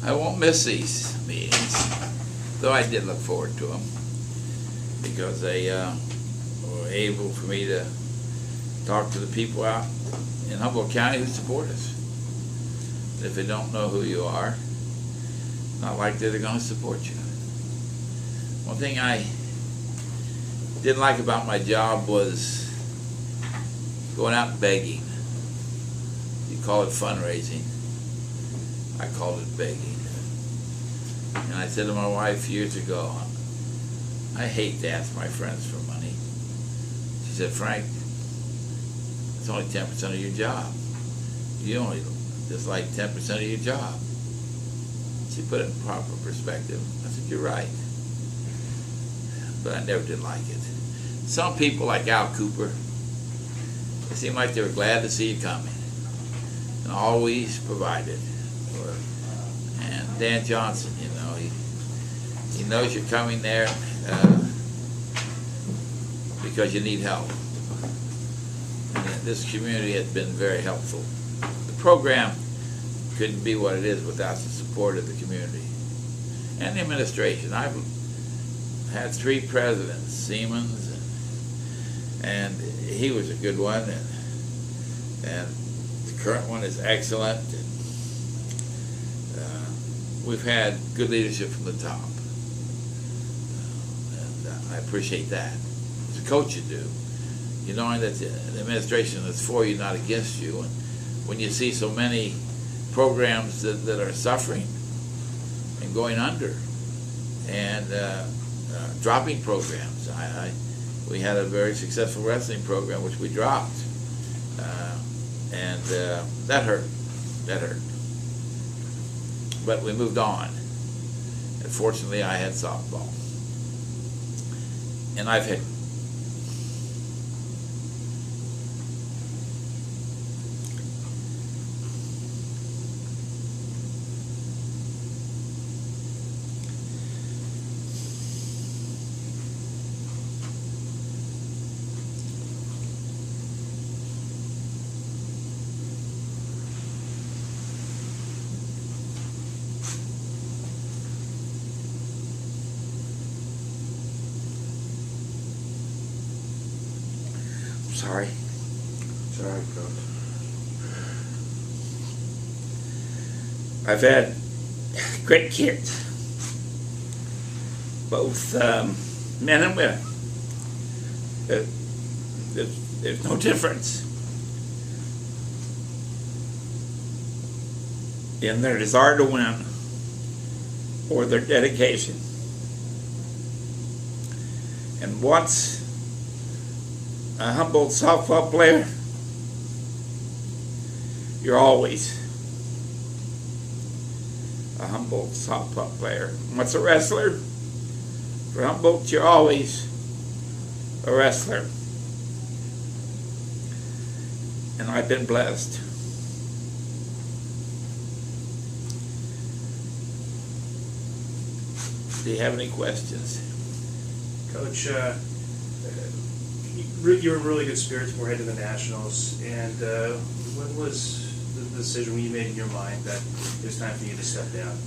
I won't miss these meetings, though I did look forward to them, because they were able for me to talk to the people out in Humboldt County who support us. If they don't know who you are, not likely they're going to support you. One thing I didn't like about my job was going out begging. You call it fundraising. I called it begging. And I said to my wife years ago, I hate to ask my friends for money. She said, Frank, it's only 10% of your job. You only just like 10% of your job. She put it in proper perspective. I said, you're right. But I never did like it. Some people like Al Cooper, they seemed like they were glad to see you coming and always provided. And Dan Johnson, you know, he knows you're coming there because you need help. And this community has been very helpful. The program couldn't be what it is without the support of the community and the administration. I've had 3 presidents, Siemens, and he was a good one, and the current one is excellent. We've had good leadership from the top, and I appreciate that. As a coach, you do. You knowing that the administration is for you, not against you, and when you see so many programs that are suffering and going under and dropping programs. We had a very successful wrestling program which we dropped, and that hurt. That hurt. But we moved on. And fortunately, I had softball, and I've had. Sorry. Sorry, Coach. I've had great kids, both men and women. There's no difference in their desire to win or their dedication. And once a Humboldt softball player, you're always a Humboldt softball player. Once a wrestler, for Humboldt, you're always a wrestler. And I've been blessed. Do you have any questions? Coach, you were in really good spirits before heading to the Nationals, and when was the decision when you made in your mind that it was time for you to step down?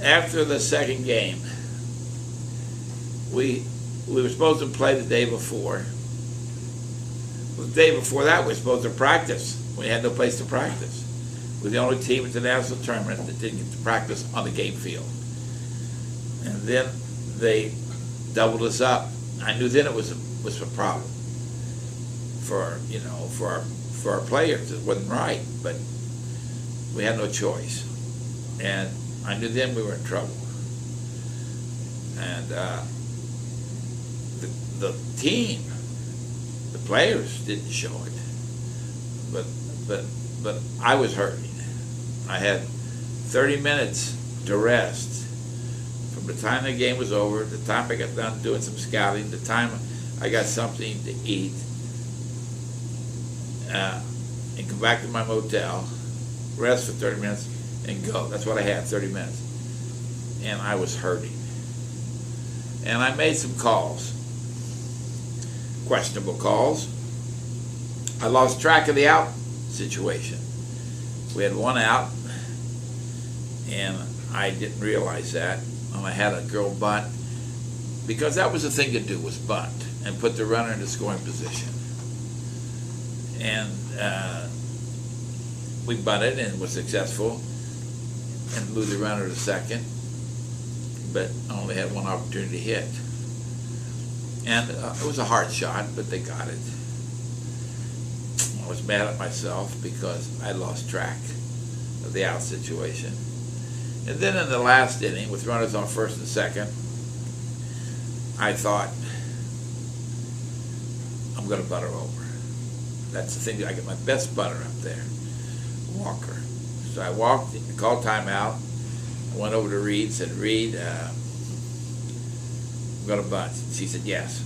After the second game, we were supposed to play the day before. Well, the day before that, we were supposed to practice. We had no place to practice. We're the only team at the national tournament that didn't get to practice on the game field. And then they doubled us up. I knew then it was a problem for our players. It wasn't right, but we had no choice, and I knew then we were in trouble. And the team, the players didn't show it, but I was hurting. I had 30 minutes to rest. From the time the game was over, the time I got done doing some scouting, the time I got something to eat, and come back to my motel, rest for 30 minutes, and go. That's what I had, 30 minutes. And I was hurting. And I made some calls, questionable calls. I lost track of the out situation. We had one out, and I didn't realize that. And I had a girl bunt, because that was the thing to do, was bunt and put the runner in the scoring position. And we bunted and was successful and blew the runner to second, but only had one opportunity to hit. And it was a hard shot, but they got it. I was mad at myself because I lost track of the out situation. And then in the last inning, with runners on first and second, I thought, I'm going to butter over. That's the thing, I get my best butter up there, Walker. So I walked, called timeout, I went over to Reed, said, Reed, I'm going to bunt. She said, yes.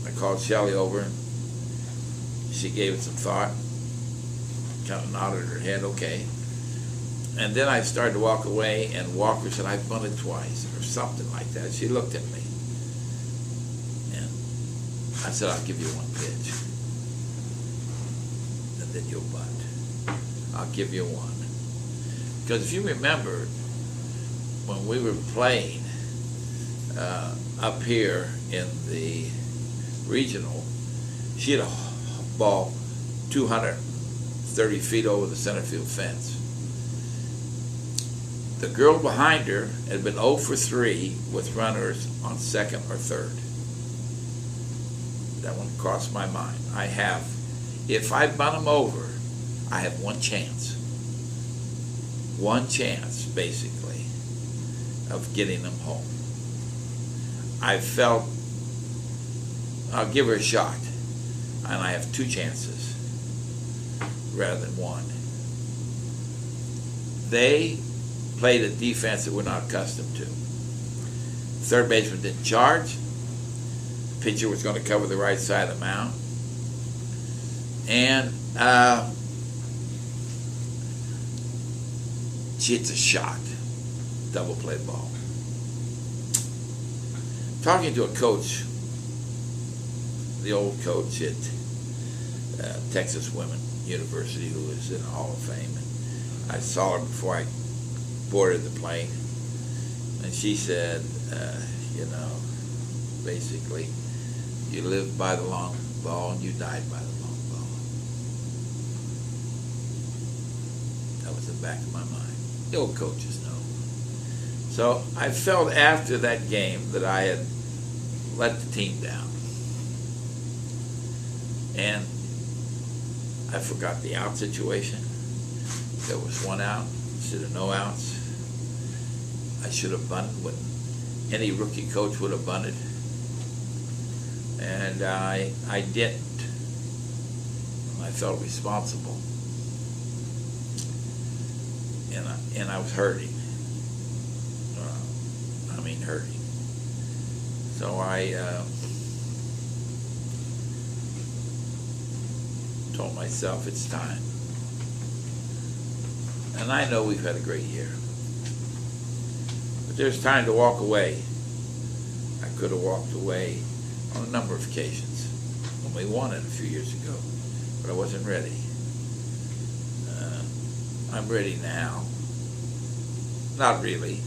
I called Shelley over, and she gave it some thought, kind of nodded her head, okay. And then I started to walk away, and Walker said, I've bunted twice, or something like that. She looked at me, and I said, I'll give you one pitch, and then you'll bunt. I'll give you one. Because if you remember, when we were playing up here in the regional, she had a ball 230 feet over the center field fence. The girl behind her had been 0 for 3 with runners on second or third. That one crossed my mind. I have, if I bunt them over, I have one chance. One chance, basically, of getting them home. I felt, I'll give her a shot, and I have two chances rather than one. They played a defense that we're not accustomed to. Third baseman didn't charge. The pitcher was going to cover the right side of the mound. And she hits a shot, double play ball. Talking to a coach, the old coach at Texas Women University, who is in the Hall of Fame. And I saw her before I boarded the plane, and she said, you know, basically, you lived by the long ball and you died by the long ball. That was in the back of my mind. The old coaches know. So I felt after that game that I had let the team down. And I forgot the out situation. There was one out, instead of no outs. I should have bunted what any rookie coach would have bunted. And I didn't. I felt responsible. And I was hurting. I mean hurting. So I told myself it's time. And I know we've had a great year. But there's time to walk away. I could have walked away on a number of occasions when we won it a few years ago, but I wasn't ready. I'm ready now. Not really.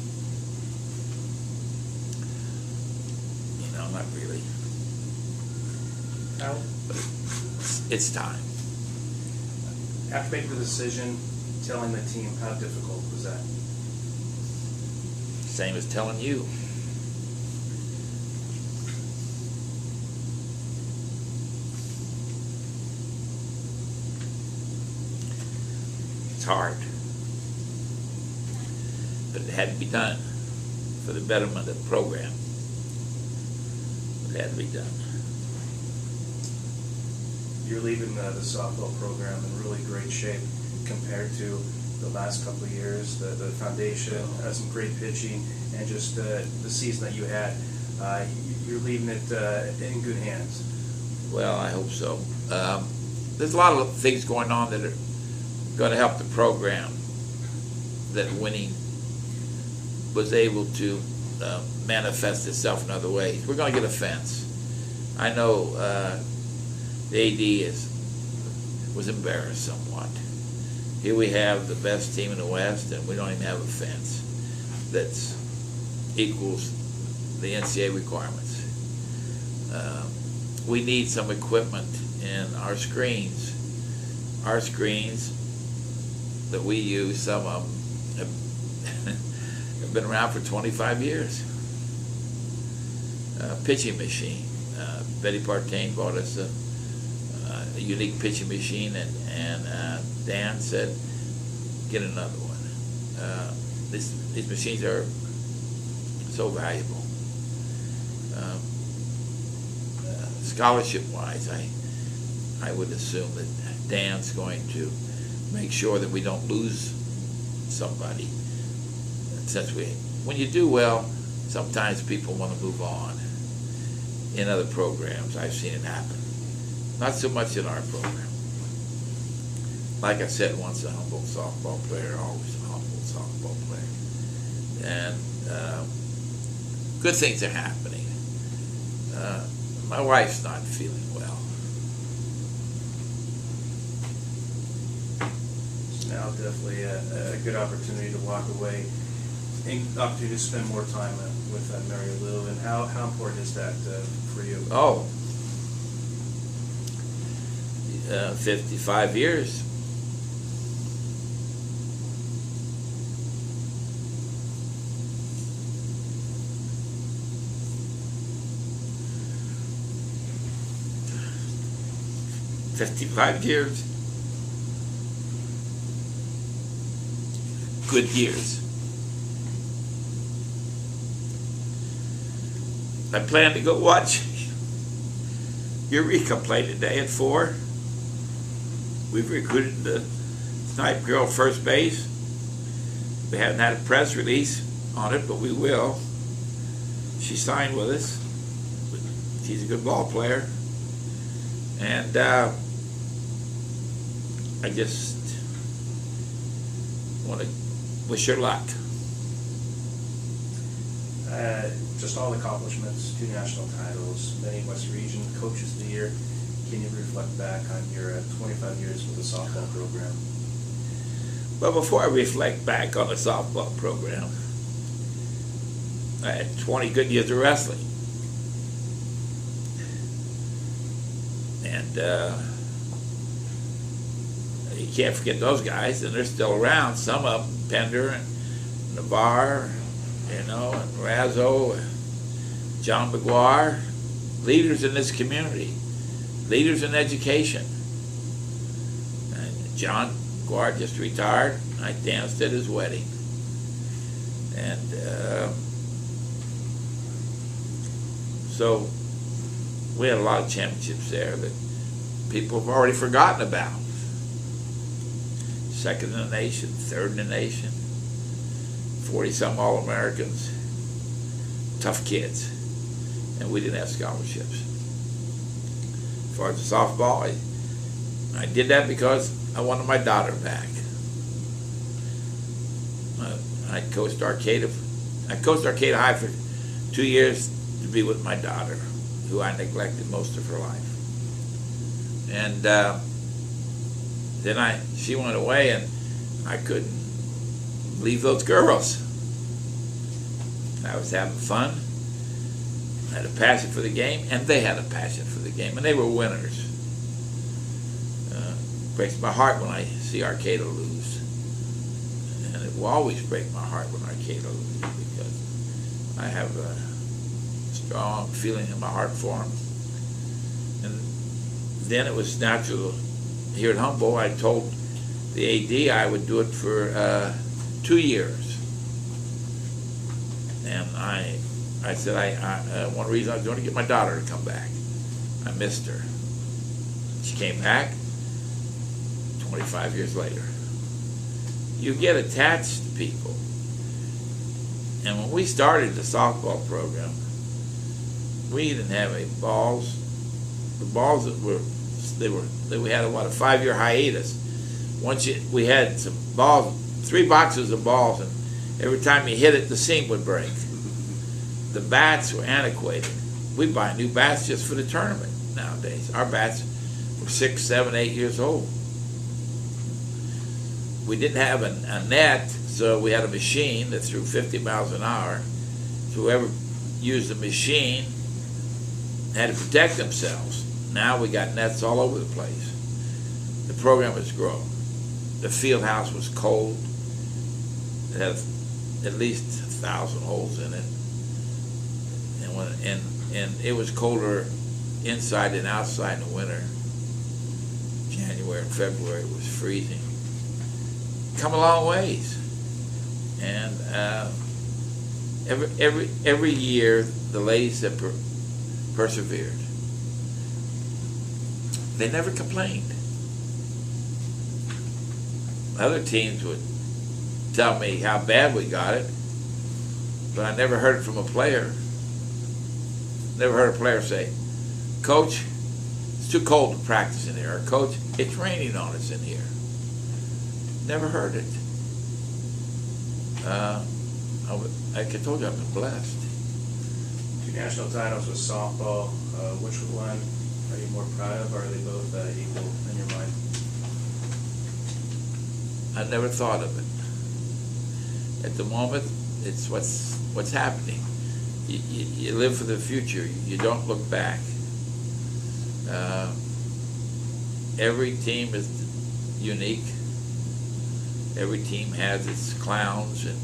You know, not really. Now, But it's time. after making the decision, telling the team, how difficult was that? Same as telling you. It's hard. But it had to be done for the betterment of the program. It had to be done. You're leaving the softball program in really great shape compared to the last couple of years. The foundation has some great pitching, and just the season that you had. You're leaving it in good hands. Well, I hope so. There's a lot of things going on that are going to help the program that winning was able to manifest itself in other ways. We're going to get a fence. I know the AD was embarrassed somewhat. Here we have the best team in the West, and we don't even have a fence. that's equals the NCAA requirements. We need some equipment in our screens. Our screens that we use, some of them have been around for 25 years. Pitching machine. Betty Partain bought us a unique pitching machine, and Dan said, get another one. These machines are so valuable. Scholarship-wise, I would assume that Dan's going to make sure that we don't lose somebody. Since when you do well, sometimes people want to move on. In other programs, I've seen it happen. Not so much in our program. Like I said once, a Humboldt softball player, always a Humboldt softball player. And good things are happening. My wife's not feeling well. Now definitely a good opportunity to walk away, and opportunity to spend more time with Mary Lou. And how important is that for you? Oh, 55 years. Good years. I plan to go watch Eureka play today at 4. We've recruited the snipe girl first base. We haven't had a press release on it, but we will. She signed with us. She's a good ball player. And I just want to wish her luck. Just all the accomplishments, 2 national titles, many West Region Coaches of the Year. Can you reflect back on your 25 years with the softball program? Well, before I reflect back on the softball program, I had 20 good years of wrestling. And you can't forget those guys, and they're still around. Some of them, Pender and Navarre, and Razzo, and John McGuire, leaders in this community, leaders in education. And John McGuire just retired. I danced at his wedding. And so we had a lot of championships there that people have already forgotten about. 2nd in the nation, 3rd in the nation, 40-some All-Americans, tough kids, and we didn't have scholarships. As far as the softball, I did that because I wanted my daughter back. I coached Arcata High for 2 years to be with my daughter, who I neglected most of her life. And then she went away, and I couldn't leave those girls. I was having fun. I had a passion for the game, and they had a passion for the game, and they were winners. It breaks my heart when I see Arcata lose. And it will always break my heart when Arcata loses, because I have a strong feeling in my heart for them. And then it was natural. Here at Humboldt, I told the AD I would do it for 2 years. And I said, one reason I was going to get my daughter to come back. I missed her. She came back 25 years later. You get attached to people. And when we started the softball program, we didn't have any balls. The balls that we had a 5-year hiatus. We had some balls, 3 boxes of balls, and every time you hit it, the seam would break. The bats were antiquated. We buy new bats just for the tournament nowadays. Our bats were 6, 7, 8 years old. We didn't have a net, So we had a machine that threw 50 miles an hour. So whoever used the machine had to protect themselves. Now we got nets all over the place. The program was growing. The field house was cold. It had at least 1,000 holes in it. And it was colder inside than outside in the winter. January and February was freezing. Come a long ways. And every year the ladies that persevered, they never complained. Other teams would tell me how bad we got it, but I never heard it from a player. Never heard a player say, "Coach, it's too cold to practice in here," or "Coach, it's raining on us in here." Never heard it. Like I told you, I've been blessed. 2 national titles with softball. Which one are you more proud of, or are they both equal in your mind? I never thought of it. At the moment, it's what's happening. You live for the future. You don't look back. Every team is unique. Every team has its clowns, and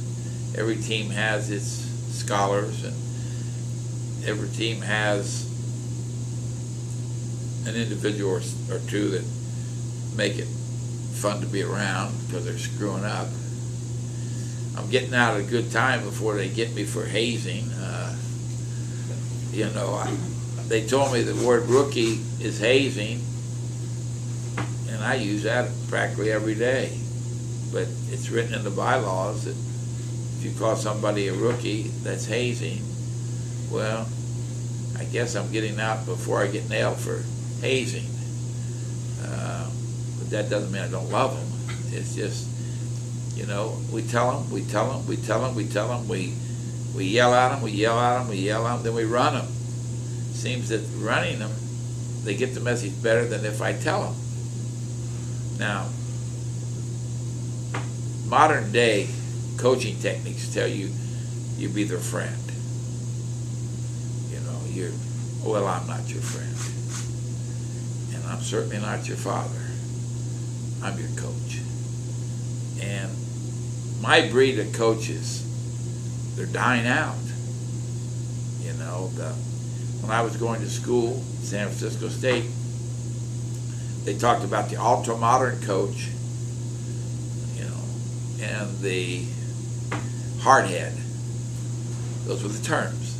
every team has its scholars, and every team has an individual or two that make it fun to be around because they're screwing up. I'm getting out at a good time before they get me for hazing. They told me the word rookie is hazing, and I use that practically every day. But it's written in the bylaws that if you call somebody a rookie, that's hazing. Well, I guess I'm getting out before I get nailed for hazing. But that doesn't mean I don't love them. It's just, we tell them, we yell at them, then we run them. Seems that running them, they get the message better than if I tell them. Now, modern day coaching techniques tell you be their friend. I'm not your friend. And I'm certainly not your father. I'm your coach. And my breed of coaches, they're dying out. When I was going to school, San Francisco State, they talked about the ultra-modern coach, and the hardhead. Those were the terms.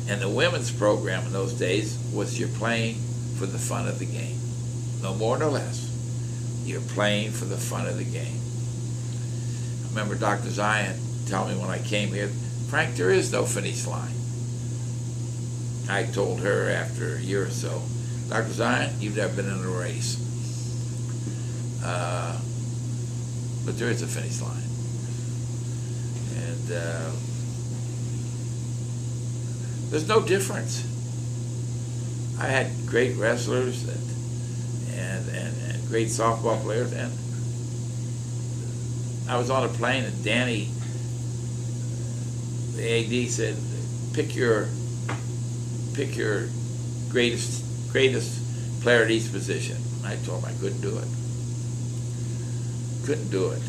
And the women's program in those days was you're playing for the fun of the game. No more, no less. You're playing for the fun of the game. I remember Dr. Zion telling me when I came here, "Frank, there is no finish line." I told her after a year or so, "Dr. Zion, you've never been in a race. But there is a finish line." And there's no difference. I had great wrestlers and great softball players, and I was on a plane and Danny, the AD, said, pick your greatest player at each position. And I told him I couldn't do it. Couldn't do it.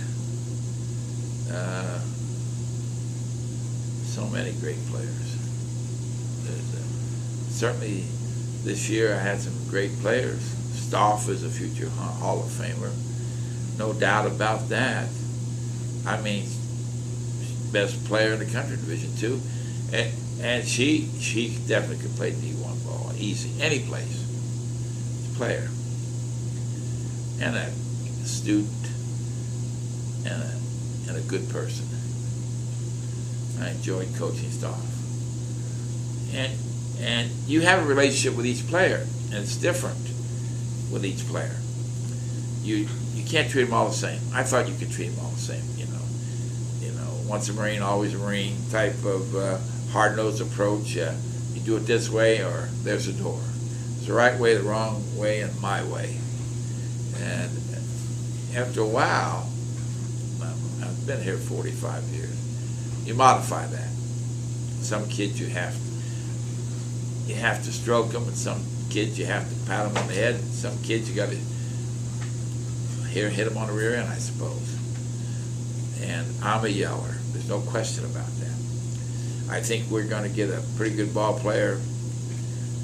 So many great players. Certainly this year I had some great players. Stoff is a future Hall of Famer. No doubt about that. I mean, best player in the country, Division II. And she definitely could play D1 ball, easy, any place. Player. And a student. And a good person. I enjoyed coaching Stoff. And you have a relationship with each player, and it's different with each player. You can't treat them all the same. I thought you could treat them all the same, once a Marine, always a Marine type of hard-nosed approach. You do it this way, or there's a door. It's the right way, the wrong way, and my way. And after a while, been here 45 years. You modify that. Some kids you have to stroke them, and some kids you have to pat them on the head, and some kids you got to hit them on the rear end, I suppose. And I'm a yeller. There's no question about that. I think we're going to get a pretty good ball player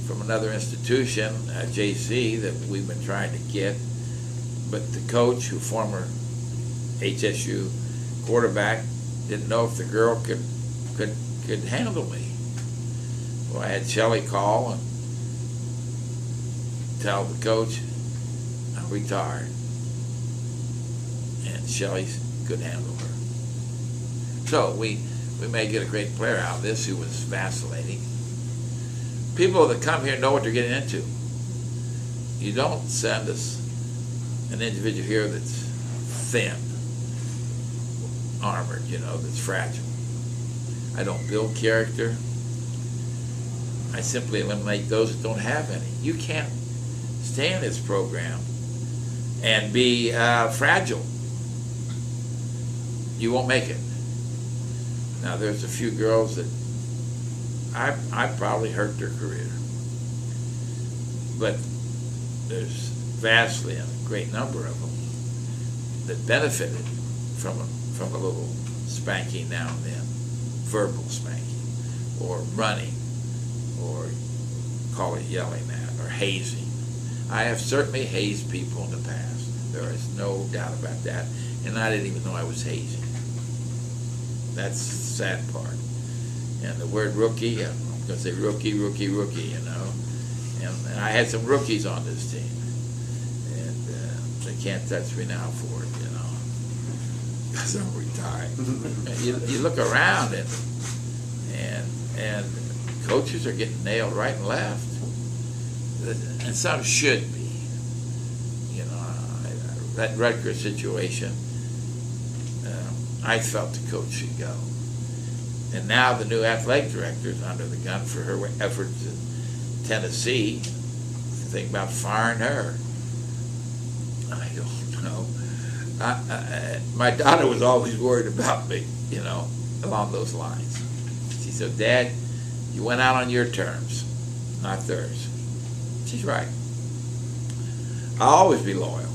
from another institution, JC, that we've been trying to get. But the coach, who former HSU quarterback, didn't know if the girl could handle me. Well, I had Shelley call and tell the coach I'm retired, and Shelley could handle her. So we may get a great player out of this who was vacillating. People that come here know what they're getting into. You don't send us an individual here that's thin, armored, that's fragile. I don't build character. I simply eliminate those that don't have any. You can't stay in this program and be fragile. You won't make it. Now, there's a few girls that I probably hurt their career. But there's vastly a great number of them that benefited from a little spanking now and then, verbal spanking, or running, or call it yelling at, or hazing. I have certainly hazed people in the past. There is no doubt about that. And I didn't even know I was hazing. That's the sad part. And the word rookie, I'm going to say rookie, And I had some rookies on this team. And they can't touch me now for it, because I'm retired. you look around and coaches are getting nailed right and left. And some should be. That Rutgers situation, I felt the coach should go. And now the new athletic director is under the gun for her efforts in Tennessee. Think about firing her. I don't know. My daughter was always worried about me, along those lines. She said, "Dad, you went out on your terms, not theirs." She's right. I'll always be loyal.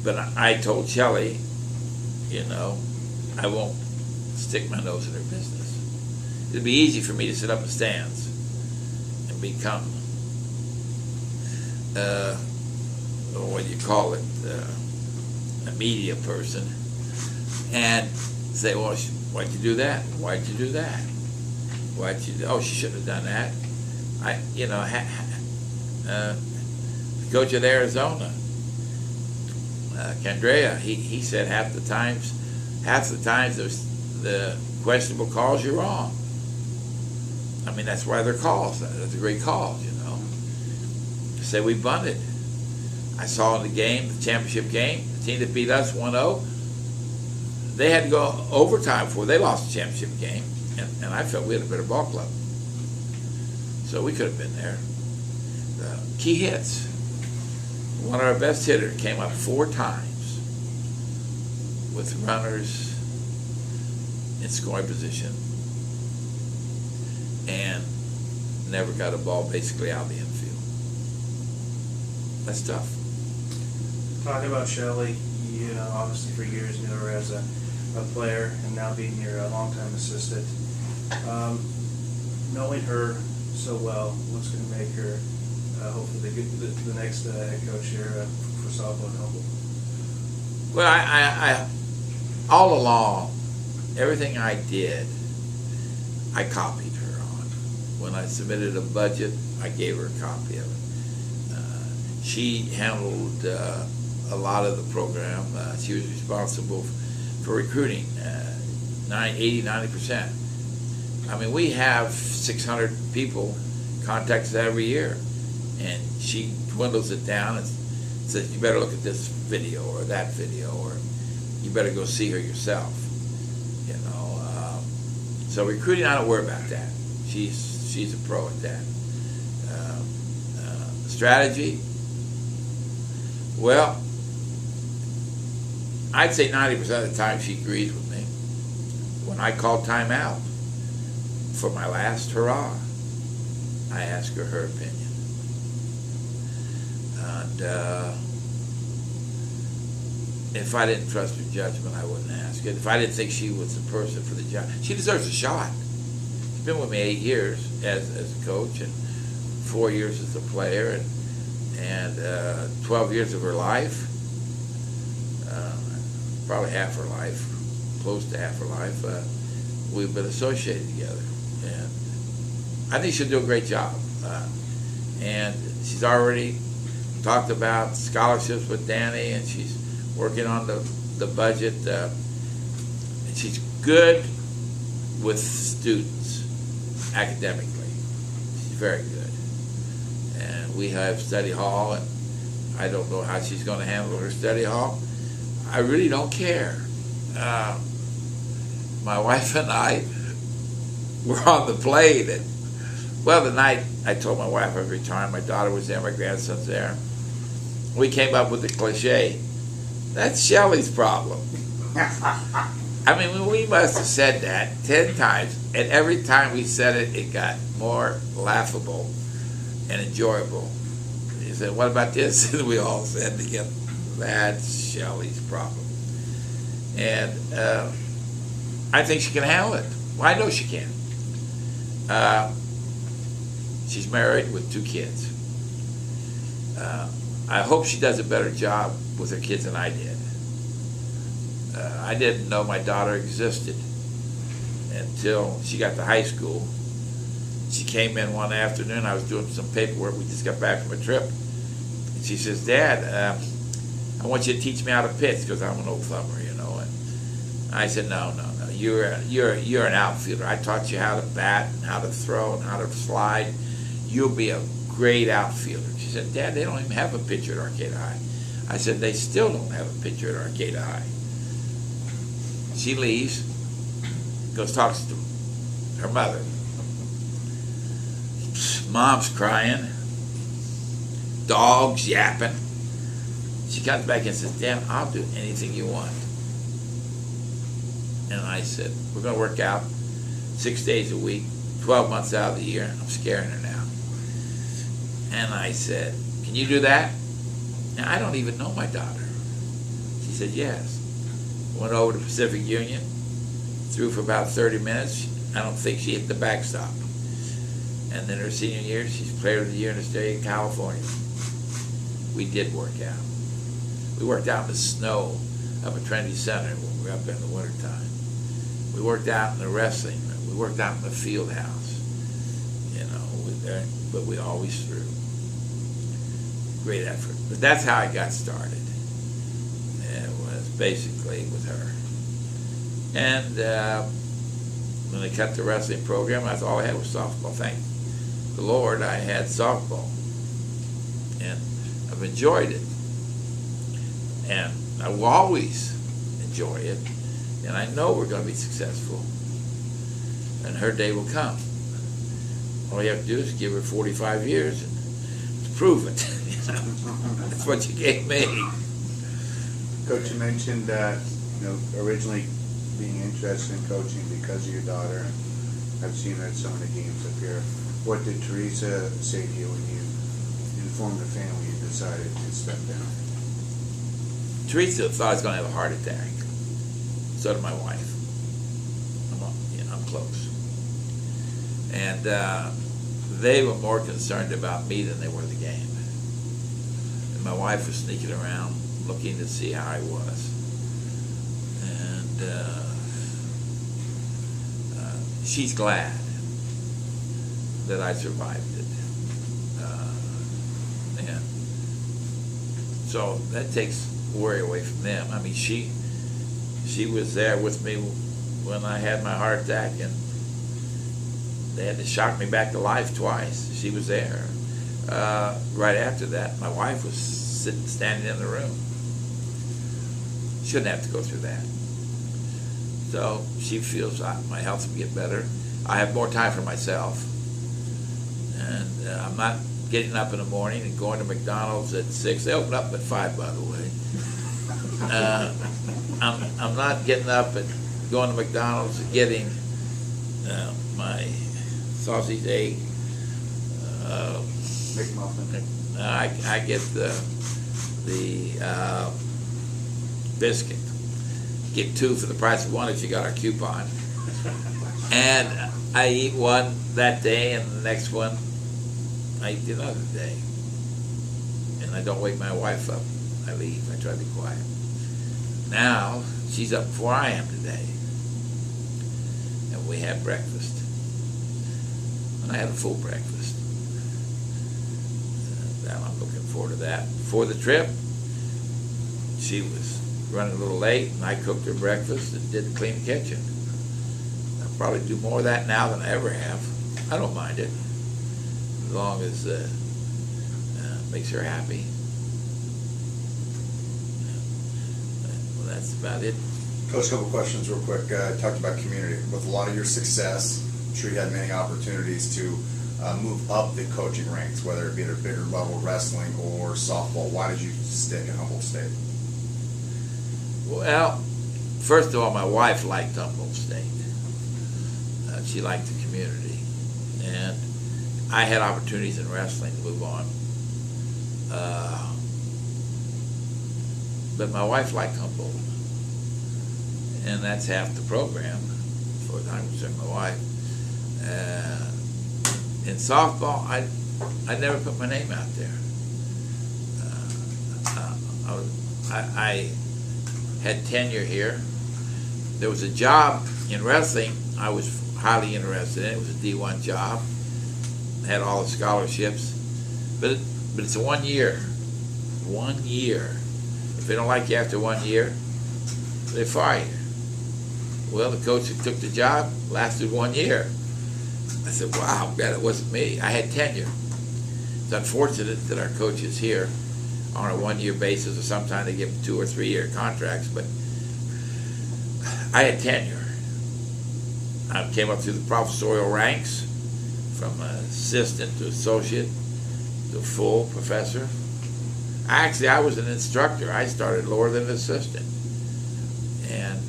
But I told Shelley, I won't stick my nose in her business. It'd be easy for me to sit up in stands and become, what do you call it, a media person, and say, well, why'd you do that? Why'd you do that? Oh, she shouldn't have done that. The coach at Arizona, Candrea, he said half the times the questionable calls, you're wrong. I mean, that's why they're calls. That's a great call, Say we bunted. I saw in the game, the championship game, the team that beat us 1-0, they had to go overtime before they lost the championship game, and I felt we had a better ball club. So we could have been there. Key hits. One of our best hitters came up 4 times with runners in scoring position and never got a ball basically out of the infield. That's tough. Talking about Shelley, obviously for years knew her as a player, and now being your longtime assistant. Knowing her so well, what's going to make her hopefully the next head coach here for softball and Humboldt? Well, I all along, everything I did, I copied her on. When I submitted a budget, I gave her a copy of it. She handled a lot of the program. She was responsible for recruiting 80-90%. I mean, we have 600 people contact us every year, and she dwindles it down and says, you better look at this video or that video, or you better go see her yourself. So recruiting, I don't worry about that. She's a pro at that. Strategy, well, I'd say 90% of the time she agrees with me. When I call time out for my last hurrah, I ask her her opinion. And if I didn't trust her judgment, I wouldn't ask it. If I didn't think she was the person for the job, she deserves a shot. She's been with me 8 years as a coach and 4 years as a player, and 12 years of her life, probably half her life, close to half her life, we've been associated together. And I think she'll do a great job. And she's already talked about scholarships with Danny, and she's working on the budget. And she's good with students academically. She's very good. And we have study hall, and I don't know how she's going to handle her study hall. I really don't care. My wife and I were on the plane, and well, the night I told my wife I was retiring, my daughter was there, my grandson's there. We came up with the cliche, that's Shelley's problem. I mean, we must have said that 10 times, and every time we said it, it got more laughable and enjoyable. He said, what about this? And we all said together, that's Shelley's problem. And I think she can handle it. Well, I know she can. She's married with 2 kids. I hope she does a better job with her kids than I did. I didn't know my daughter existed until she got to high school. She came in one afternoon. I was doing some paperwork. We just got back from a trip. And she says, Dad, I want you to teach me how to pitch because I'm an old thumber, you know. And I said, no. You're an outfielder. I taught you how to bat and how to throw and how to slide. You'll be a great outfielder. She said, Dad, they don't even have a pitcher at Arcata High. I said, they still don't have a pitcher at Arcata High. She leaves, goes talks to her mother. Mom's crying, dogs yapping. She comes back and says, Dad, I'll do anything you want. And I said, we're going to work out 6 days a week, 12 months out of the year. I'm scaring her now. And I said, can you do that? Now, I don't even know my daughter. She said, yes. Went over to Pacific Union, threw for about 30 minutes. I don't think she hit the backstop. And then her senior year, she's Player of the Year in the state of California. We did work out. We worked out in the snow up at Trinity Center when we were up there in the wintertime. We worked out in the wrestling. We worked out in the field house. You know, but we always threw. Great effort. But that's how I got started. It was basically with her. And when they cut the wrestling program, that's all I had was softball. Thank the Lord I had softball. And I've enjoyed it. And I will always enjoy it. And I know we're going to be successful. And her day will come. All you have to do is give her 45 years and to prove it. You know? That's what you gave me. Coach, you mentioned that, originally being interested in coaching because of your daughter. I've seen her at some of the games up here. What did Teresa say to you when you informed the family you decided to step down? Teresa thought I was going to have a heart attack. So did my wife. I'm close. And they were more concerned about me than they were the game. And my wife was sneaking around looking to see how I was. And she's glad that I survived it. And so that takes worry away from them. I mean, she was there with me when I had my heart attack, and they had to shock me back to life twice. She was there. Right after that, my wife was standing in the room. Shouldn't have to go through that. So she feels my health will get better. I have more time for myself. And I'm not getting up in the morning and going to McDonald's at 6. They open up at 5, by the way. I'm not getting up and going to McDonald's and getting my sausage egg. McMuffin. I get the biscuit. Get 2 for the price of 1 if you got our coupon. And I eat one that day, and the next one I eat another day. And I don't wake my wife up. I leave. I try to be quiet. Now she's up before I am today, and we had breakfast. And I had a full breakfast. Now I'm looking forward to that. Before the trip, she was running a little late, and I cooked her breakfast and didn't clean the kitchen. I'll probably do more of that now than I ever have. I don't mind it, as long as it makes her happy. Well, that's about it. Coach, a couple questions real quick. Talked about community. With a lot of your success, I'm sure you had many opportunities to move up the coaching ranks, whether it be at a bigger level, wrestling or softball. Why did you stick at Humboldt State? Well, first of all, my wife liked Humboldt State. She liked the community. And I had opportunities in wrestling to move on. But my wife liked Humboldt. And that's half the program, as far as I'm concerned, my wife. In softball, I never put my name out there. I had tenure here. There was a job in wrestling I was highly interested in. It was a D1 job. I had all the scholarships. But it's a 1 year. 1 year. If they don't like you after 1 year, they fire you. Well, the coach who took the job lasted 1 year. I said, wow, I'm glad it wasn't me. I had tenure. It's unfortunate that our coaches here on a 1 year basis, or sometimes they give them 2 or 3 year contracts, but I had tenure. I came up through the professorial ranks from assistant to associate to full professor. Actually, I was an instructor. I started lower than an assistant. And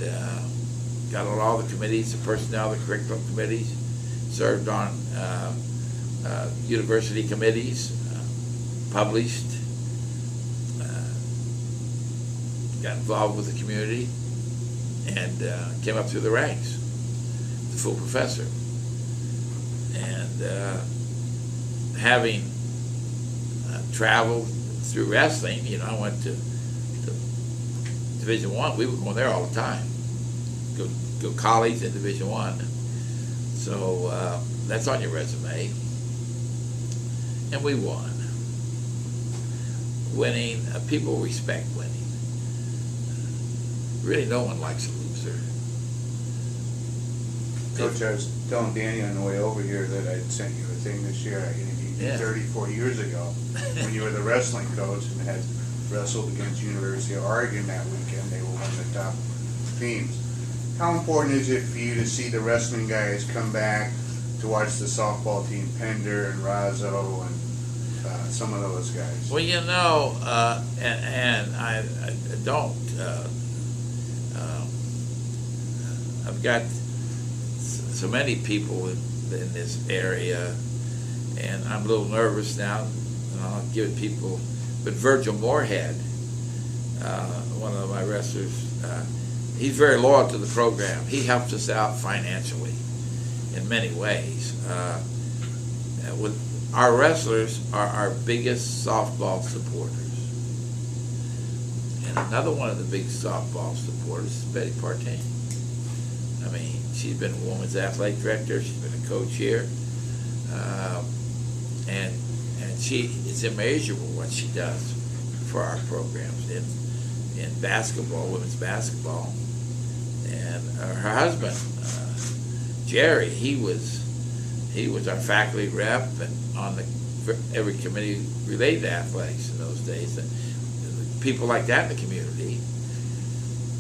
got on all the committees, the personnel, the curriculum committees, served on university committees, published, got involved with the community, and came up through the ranks, the full professor. And having traveled through wrestling, you know, I went to Division I. We were going there all the time. Go college in Division I. So that's on your resume. And we won. Winning, people respect winning. Really, no one likes a loser. Coach, I was telling Danny on the way over here that I'd sent you a thing this year. I interviewed you 34 years ago when you were the wrestling coach and had wrestled against University of Oregon that weekend. They were one of the top teams. How important is it for you to see the wrestling guys come back to watch the softball team, Pender and Razzo and some of those guys? Well, you know, and I don't. I've got so many people in this area, and I'm a little nervous now, and I'll give it people. But Virgil Moorhead, one of my wrestlers, he's very loyal to the program. He helps us out financially in many ways. With our wrestlers are our biggest softball supporters. And another one of the big softball supporters is Betty Partain. I mean, she's been a women's athletic director. She's been a coach here. And it's immeasurable what she does for our programs in basketball, women's basketball. And her husband, Jerry, he was our faculty rep and on every committee related to athletics in those days. And people like that in the community.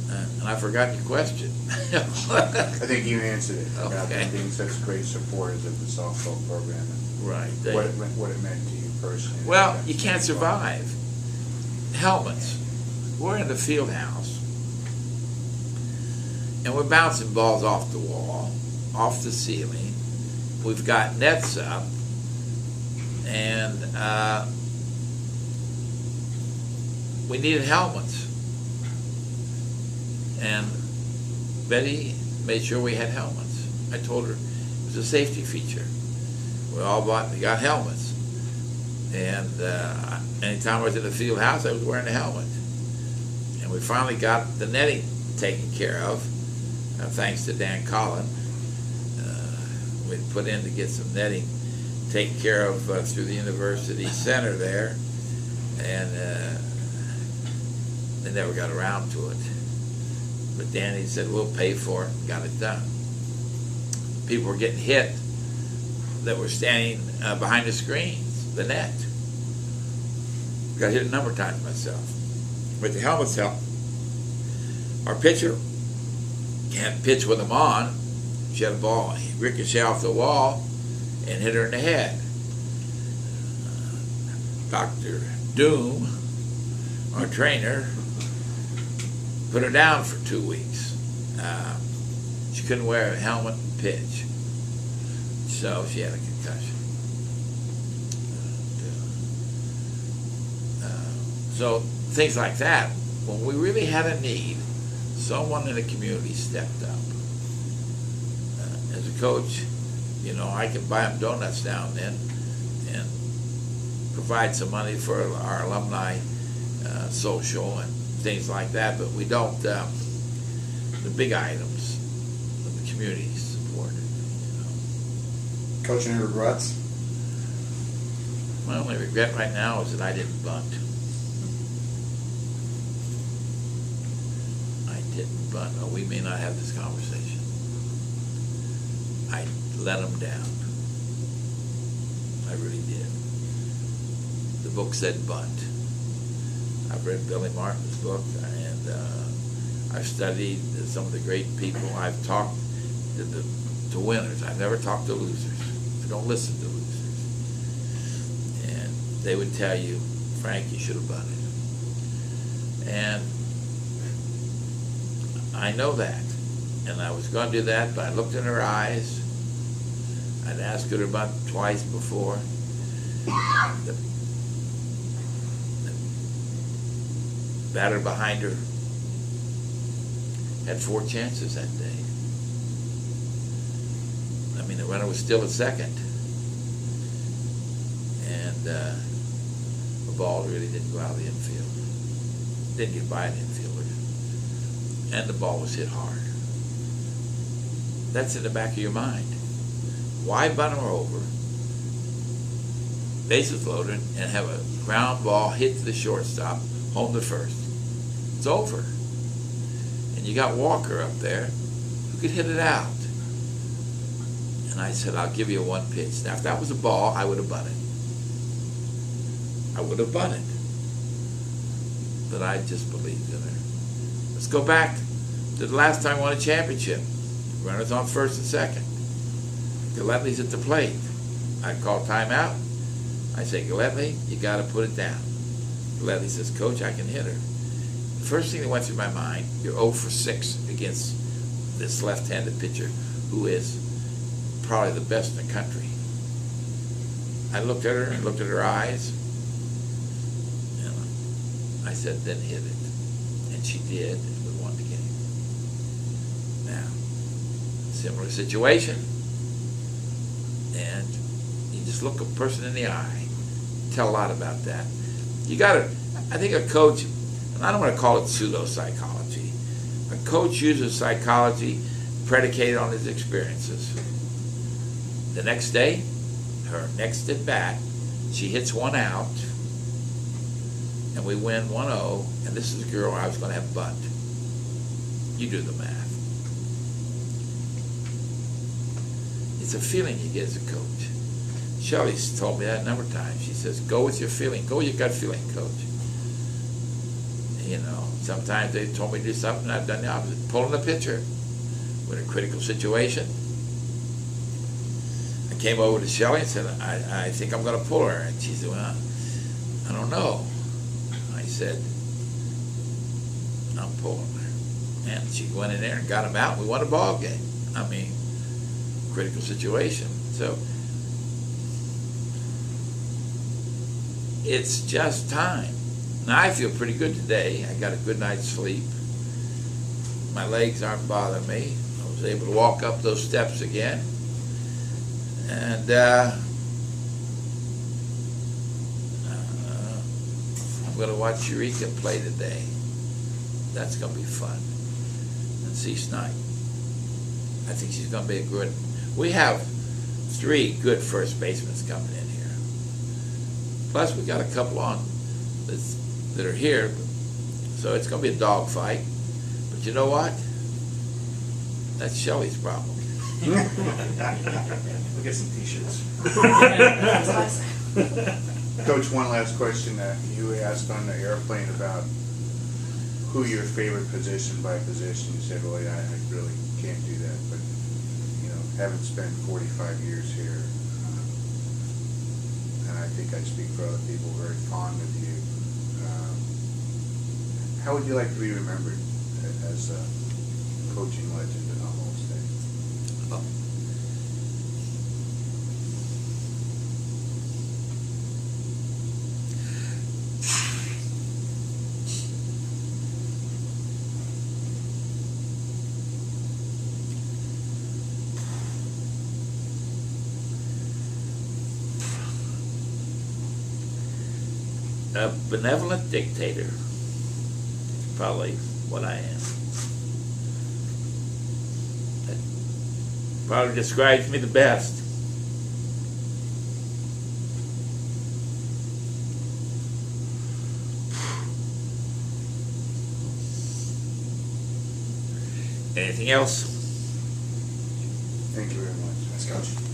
And I forgot your question. I think you answered it about Okay. them being such great supporters of the softball program and Right. what it meant to you personally. Well, you can't survive. Helmets. We're in the field house. and we're bouncing balls off the wall, off the ceiling. We've got nets up, and we needed helmets. And Betty made sure we had helmets. I told her it was a safety feature. We got helmets. And anytime I was in the field house, I was wearing a helmet. And we finally got the netting taken care of, thanks to Dan Collin. We put in to get some netting taken care of through the university center there, and they never got around to it. But Danny said, we'll pay for it, and got it done. People were getting hit that were standing behind the screens, the net. Got hit a number of times myself. But the helmets help. Our pitcher can't pitch with them on. She had a ball ricochet off the wall and hit her in the head. Dr. Doom, our trainer, put her down for 2 weeks. She couldn't wear a helmet and pitch, so she had a concussion. So things like that, when we really had a need, someone in the community stepped up. As a coach, you know, I can buy them donuts now and then and provide some money for our alumni social and things like that, but we don't, the big items of the community support. You know. Coach, any regrets? My only regret right now is that I didn't bunt. But we may not have this conversation. I let them down. I really did. The book said bunt. I've read Billy Martin's book, and I've studied some of the great people. I've talked to winners. I've never talked to losers. I don't listen to losers. And they would tell you, Frank, you should have bunted. And I know that, and I was going to do that, but I looked in her eyes. I'd asked her about twice before. The batter behind her had 4 chances that day. I mean, the runner was still at second, and the ball really didn't go out of the infield. Didn't get by an infielder. And the ball was hit hard. That's in the back of your mind. Why bunt her over, bases loaded, and have a ground ball hit to the shortstop, home to first? It's over. And you got Walker up there who could hit it out. And I said, I'll give you 1 pitch. Now, if that was a ball, I would have bunted. I would have bunted. But I just believed in her. Let's go back to the last time we won a championship. Runners on first and second. Galetly's at the plate. I call timeout. I say, Galetly, you got to put it down. Galetly says, Coach, I can hit her. The first thing that went through my mind, you're 0 for 6 against this left-handed pitcher who is probably the best in the country. I looked at her and looked at her eyes, and I said, then hit it. And she did, and we won the game. Now, similar situation, and you just look a person in the eye, tell a lot about that. You gotta, I think a coach, and I don't want to call it pseudo-psychology, a coach uses psychology predicated on his experiences. The next day, her next at bat, she hits 1 out, and we win 1-0, and this is a girl I was going to have bunt. You do the math. It's a feeling you get as a coach. Shelley's told me that a number of times. She says, go with your feeling. Go with your gut feeling, coach. You know, sometimes they told me to do something, and I've done the opposite. Pulling the pitcher. We're in a critical situation. I came over to Shelley and said, I think I'm going to pull her. And she said, well, I don't know. I said, I'm pulling her. And she went in there and got him out, and we won a ball game. I mean, critical situation. So it's just time. Now I feel pretty good today. I got a good night's sleep. My legs aren't bothering me. I was able to walk up those steps again. And I'm going to watch Eureka play today. That's going to be fun. And see Snipe. I think she's going to be a good. We have 3 good first basemen coming in here. Plus, we got a couple on that are here, so it's going to be a dog fight. But you know what? That's Shelley's problem. We'll get some t-shirts. Coach, one last question that you asked on the airplane about who your favorite position by position. You said, well, yeah, I really can't do that, but you know, having spent 45 years here, and I think I speak for other people, very fond of you. How would you like to be remembered as a coaching legend in Humboldt State? A benevolent dictator. Probably what I am. That probably describes me the best. Anything else? Thank you very much. Thanks, Coach.